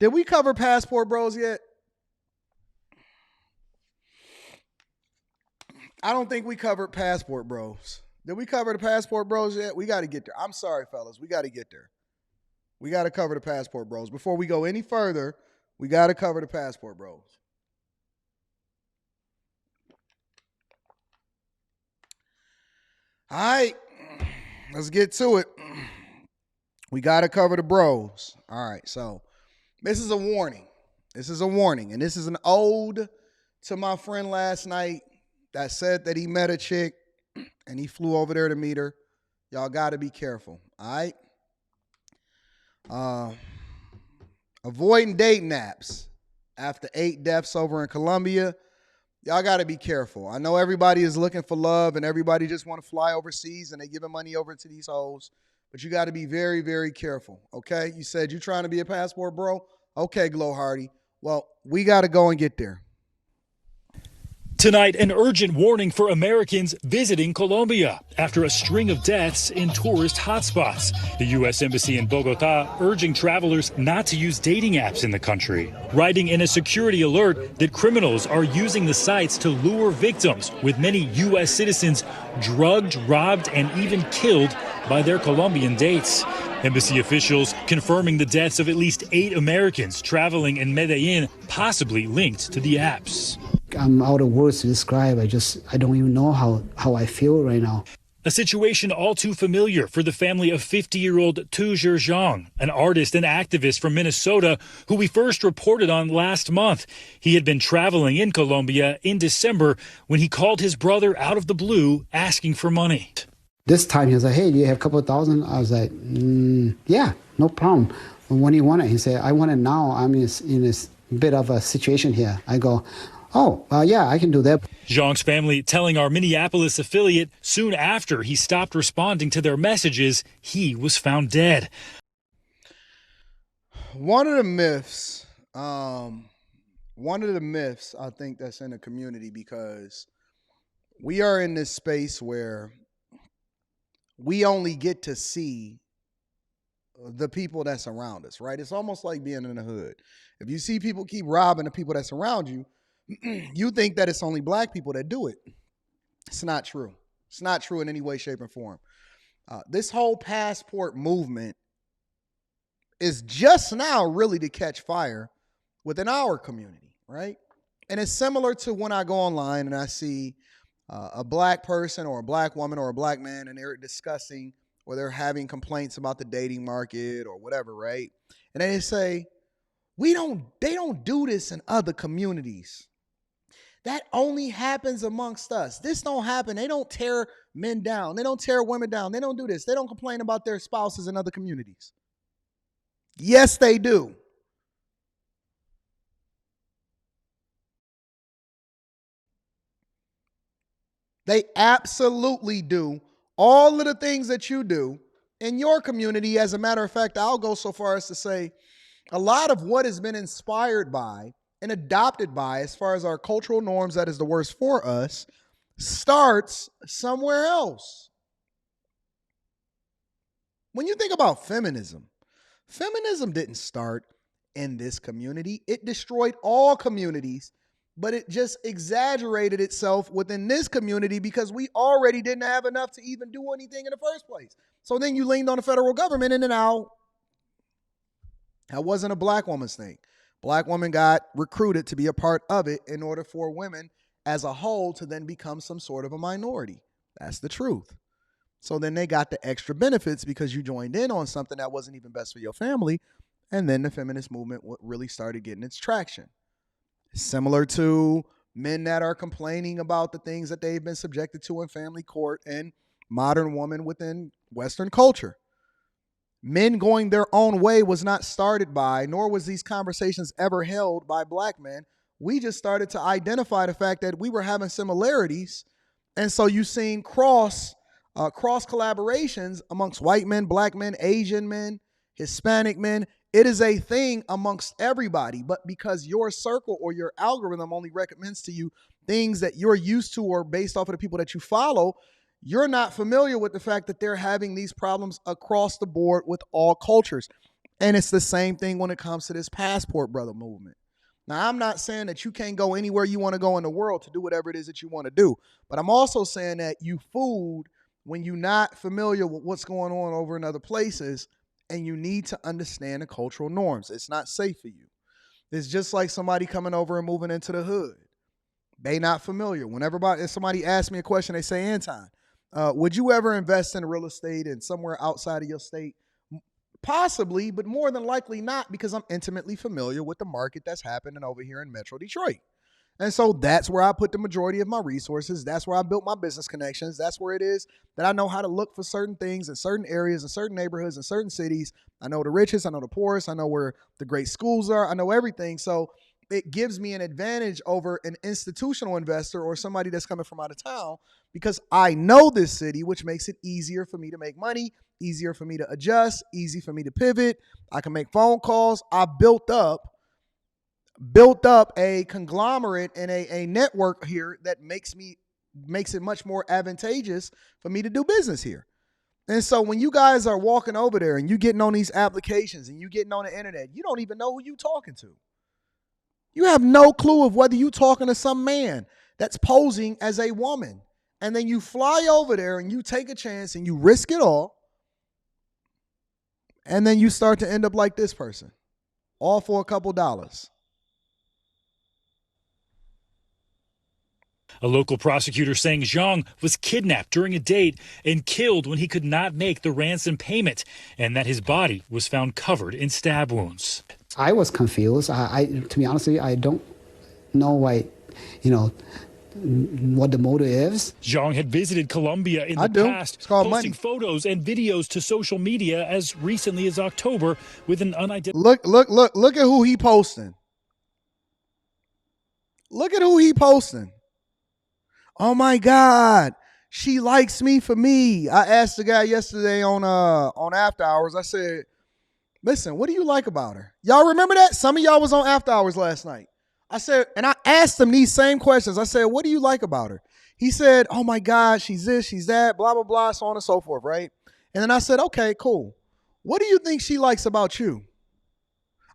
Did we cover Passport Bros yet? I don't think we covered Passport Bros. Did we cover the Passport Bros yet? We got to get there. I'm sorry, fellas. We got to get there. We got to cover the Passport Bros. Before we go any further, we got to cover the Passport Bros. All right. Let's get to it. We got to cover the bros. All right. So this is a warning. This is a warning. And this is an ode to my friend last night that said that he met a chick and he flew over there to meet her. Y'all got to be careful. All right. Avoiding dating apps after 8 deaths over in Colombia. Y'all got to be careful. I know everybody is looking for love and everybody just want to fly overseas and they giving money over to these hoes. But you got to be very, very careful, okay? You said you trying to be a passport bro? Okay, Glow Hardy. Well, we got to go and get there. Tonight, an urgent warning for Americans visiting Colombia after a string of deaths in tourist hotspots. The U.S. Embassy in Bogota urging travelers not to use dating apps in the country, writing in a security alert that criminals are using the sites to lure victims, with many U.S. citizens drugged, robbed, and even killed by their Colombian dates. Embassy officials confirming the deaths of at least 8 Americans traveling in Medellin, possibly linked to the apps. I'm out of words to describe. I don't even know how I feel right now. A situation all too familiar for the family of 50-year-old Tu Zhang, an artist and activist from Minnesota who we first reported on last month. He had been traveling in Colombia in December when he called his brother out of the blue asking for money. This time he was like, hey, do you have a couple of thousand? I was like, yeah, no problem. When do you want it? He said, I want it now. I'm in this bit of a situation here. I go, yeah, I can do that. Zhang's family telling our Minneapolis affiliate soon after he stopped responding to their messages, he was found dead. One of the myths I think that's in the community, because we are in this space where we only get to see the people that's around us, right? It's almost like being in the hood. If you see people keep robbing the people that's around you, you think that it's only black people that do it. It's not true. It's not true in any way, shape, or form. This whole passport movement is just now really to catch fire within our community, right? And it's similar to when I go online and I see a black person or a black woman or a black man and they're discussing or they're having complaints about the dating market or whatever, right? And they say, they don't do this in other communities. That only happens amongst us. This don't happen. They don't tear men down. They don't tear women down. They don't do this. They don't complain about their spouses in other communities. Yes, they do. They absolutely do all of the things that you do in your community. As a matter of fact, I'll go so far as to say a lot of what has been inspired by and adopted by, as far as our cultural norms, that is the worst for us, starts somewhere else. When you think about feminism didn't start in this community. It destroyed all communities, but it just exaggerated itself within this community because we already didn't have enough to even do anything in the first place. So then you leaned on the federal government, and then now that wasn't a black woman's thing. Black women got recruited to be a part of it in order for women as a whole to then become some sort of a minority. That's the truth. So then they got the extra benefits because you joined in on something that wasn't even best for your family. And then the feminist movement really started getting its traction. Similar to men that are complaining about the things that they've been subjected to in family court and modern woman within Western culture. Men going their own way was not started by, nor was these conversations ever held by black men. We just started to identify the fact that we were having similarities. And so you've seen cross collaborations amongst white men, black men, Asian men, Hispanic men. It is a thing amongst everybody, but because your circle or your algorithm only recommends to you things that you're used to or based off of the people that you follow, you're not familiar with the fact that they're having these problems across the board with all cultures. And it's the same thing when it comes to this passport brother movement. Now, I'm not saying that you can't go anywhere you want to go in the world to do whatever it is that you want to do. But I'm also saying that you fooled when you're not familiar with what's going on over in other places, and you need to understand the cultural norms. It's not safe for you. It's just like somebody coming over and moving into the hood. They not familiar. Whenever somebody asks me a question, they say, Anton, would you ever invest in real estate in somewhere outside of your state? Possibly, but more than likely not, because I'm intimately familiar with the market that's happening over here in Metro Detroit. And so that's where I put the majority of my resources. That's where I built my business connections. That's where it is that I know how to look for certain things in certain areas, in certain neighborhoods, in certain cities. I know the richest, I know the poorest, I know where the great schools are, I know everything. So it gives me an advantage over an institutional investor or somebody that's coming from out of town, because I know this city, which makes it easier for me to make money, easier for me to adjust, easy for me to pivot. I can make phone calls. I built up a conglomerate and a network here that makes it much more advantageous for me to do business here. And so when you guys are walking over there and you getting on these applications and you getting on the internet, you don't even know who you talking to. You have no clue of whether you talking to some man that's posing as a woman. And then you fly over there and you take a chance and you risk it all. And then you start to end up like this person, all for a couple dollars. A local prosecutor saying Zhang was kidnapped during a date and killed when he could not make the ransom payment, and that his body was found covered in stab wounds. I was confused. To be honest with you, I don't know why, what the motive is. Zhang had visited Colombia in the past, posting photos and videos to social media as recently as October with an unidentified. Look at who he posting. Look at who he posting. Oh my God, she likes me for me. I asked the guy yesterday on After Hours. I said, listen, what do you like about her? Y'all remember that? Some of y'all was on After Hours last night. I said, and I asked him these same questions. I said, what do you like about her? He said, oh my God, she's this, she's that, blah, blah, blah, so on and so forth, right? And then I said, okay, cool. What do you think she likes about you?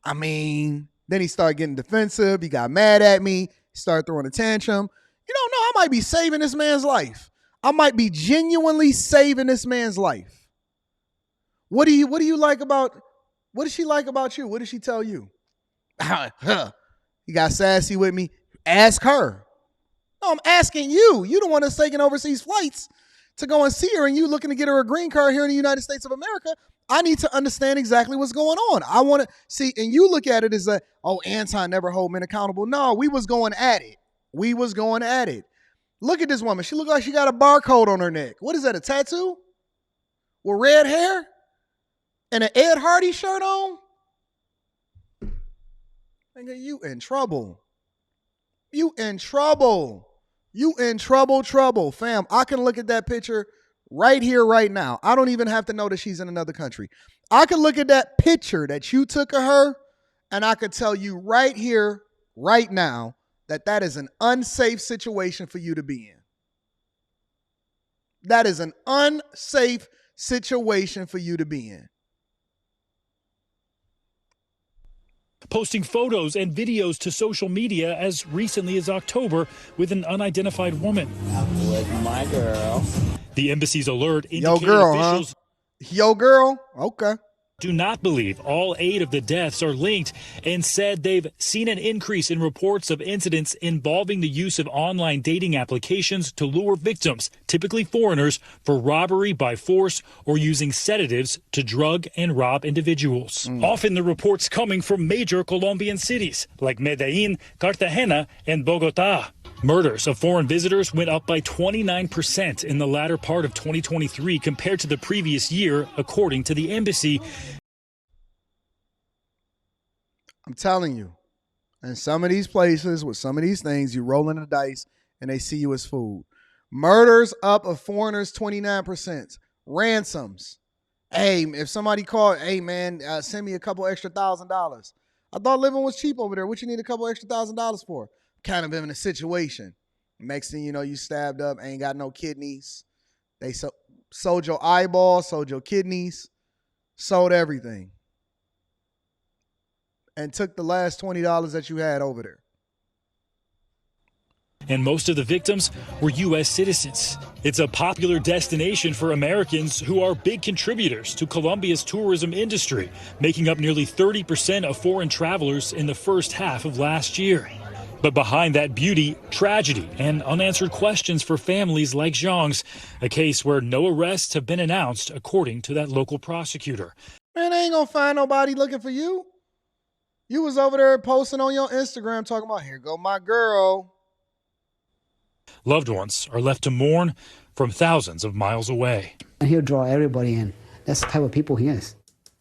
I mean, then he started getting defensive. He got mad at me. He started throwing a tantrum. You don't know, I might be saving this man's life. I might be genuinely saving this man's life. What do you like about, what does she like about you? What did she tell you? He got sassy with me. Ask her. No, I'm asking you. You the one that's taking overseas flights to go and see her, and you looking to get her a green card here in the United States of America. I need to understand exactly what's going on. I want to see, and you look at it as Anton never hold men accountable. No, we was going at it. Look at this woman. She looked like she got a barcode on her neck. What is that, a tattoo? With red hair? And an Ed Hardy shirt on? Nigga, you in trouble. You in trouble. Fam, I can look at that picture right here, right now. I don't even have to know that she's in another country. I can look at that picture that you took of her, and I could tell you right here, right now, that is an unsafe situation for you to be in. That is an unsafe situation for you to be in. Posting photos and videos to social media as recently as October with an unidentified woman. I'm with my girl. The embassy's alert indicated Yo, girl, officials Yo, girl? Okay. do not believe all 8 of the deaths are linked and said they've seen an increase in reports of incidents involving the use of online dating applications to lure victims, typically foreigners, for robbery by force or using sedatives to drug and rob individuals. Often the reports coming from major Colombian cities like Medellin, Cartagena, and Bogota. Murders of foreign visitors went up by 29% in the latter part of 2023 compared to the previous year, according to the embassy. I'm telling you, in some of these places with some of these things, you rolling the dice and they see you as food. Murders up of foreigners, 29%. Ransoms. Hey, if somebody called, hey man, send me a couple extra $1,000. I thought living was cheap over there. What you need a couple extra $1,000 for? Kind of in a situation. Next thing you know, you stabbed up, ain't got no kidneys. They sold your eyeballs, sold your kidneys, sold everything. and took the last $20 that you had over there. And most of the victims were U.S. citizens. It's a popular destination for Americans who are big contributors to Colombia's tourism industry, making up nearly 30% of foreign travelers in the first half of last year. But behind that beauty, tragedy and unanswered questions for families like Zhang's, a case where no arrests have been announced, according to that local prosecutor. Man, they ain't gonna find nobody looking for you. You was over there posting on your Instagram talking about, here go my girl. Loved ones are left to mourn from thousands of miles away. And he'll draw everybody in. That's the type of people he is.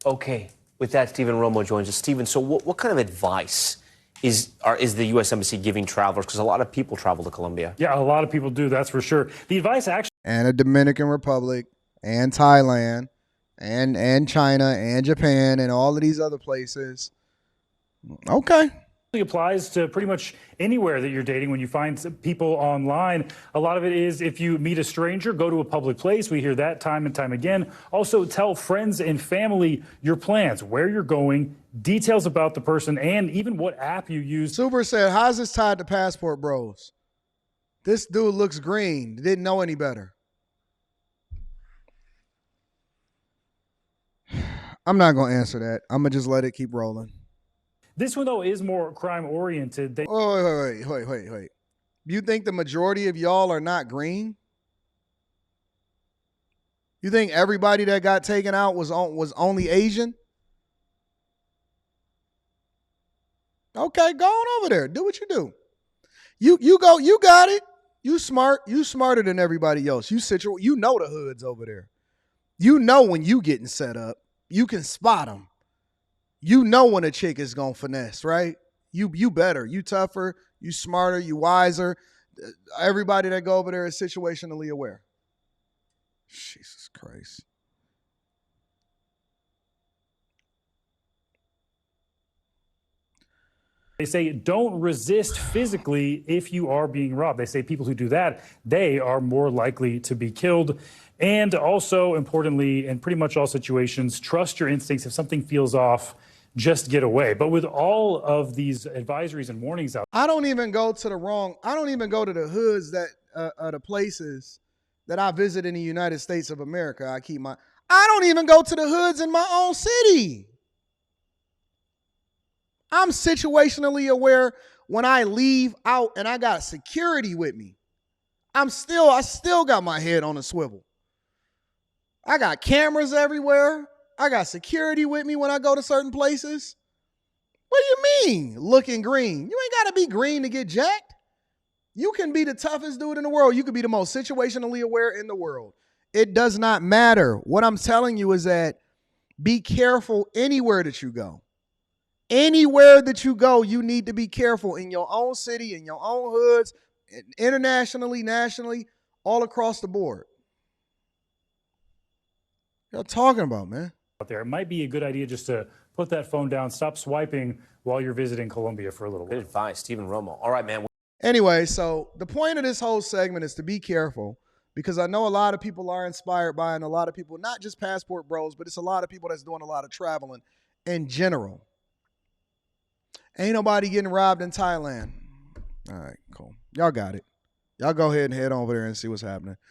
Okay. With that, Stephen Romo joins us. Stephen, so what kind of advice is the U.S. Embassy giving travelers? Because a lot of people travel to Colombia. Yeah, a lot of people do, that's for sure. The advice actually... And the Dominican Republic and Thailand and China and Japan and all of these other places. Okay. applies to pretty much anywhere that you're dating when you find people online. A lot of it is if you meet a stranger, go to a public place. We hear that time and time again. Also, tell friends and family your plans, where you're going, details about the person, and even what app you use. Super said, how's this tied to Passport Bros? This dude looks green. Didn't know any better. I'm not going to answer that. I'm going to just let it keep rolling. This one, though, is more crime-oriented. Wait. You think the majority of y'all are not green? You think everybody that got taken out was only Asian? Okay, go on over there. Do what you do. You go. You got it. You smart. You smarter than everybody else. You know the hoods over there. You know when you getting set up. You can spot them. You know when a chick is gonna finesse, right? You better. You tougher. You smarter. You wiser. Everybody that go over there is situationally aware. Jesus Christ. They say don't resist physically if you are being robbed. They say people who do that, they are more likely to be killed. And also, importantly, in pretty much all situations, trust your instincts. If something feels off, just get away. But with all of these advisories and warnings out, I don't even go to the hoods that are the places that I visit in the United States of America. I don't even go to the hoods in my own city. I'm situationally aware when I leave out and I got security with me. I still got my head on a swivel. I got cameras everywhere. I got security with me when I go to certain places. What do you mean, looking green? You ain't got to be green to get jacked. You can be the toughest dude in the world. You could be the most situationally aware in the world. It does not matter. What I'm telling you is that be careful anywhere that you go. Anywhere that you go, you need to be careful in your own city, in your own hoods, internationally, nationally, all across the board. What y'all talking about, man? out there, it might be a good idea just to put that phone down, stop swiping while you're visiting Colombia for a little while. Good advice, Stephen Romo. All right, man. Anyway, so the point of this whole segment is to be careful because I know a lot of people are inspired by and a lot of people, not just Passport Bros, but it's a lot of people that's doing a lot of traveling in general. Ain't nobody getting robbed in Thailand. All right, cool. Y'all got it. Y'all go ahead and head over there and see what's happening.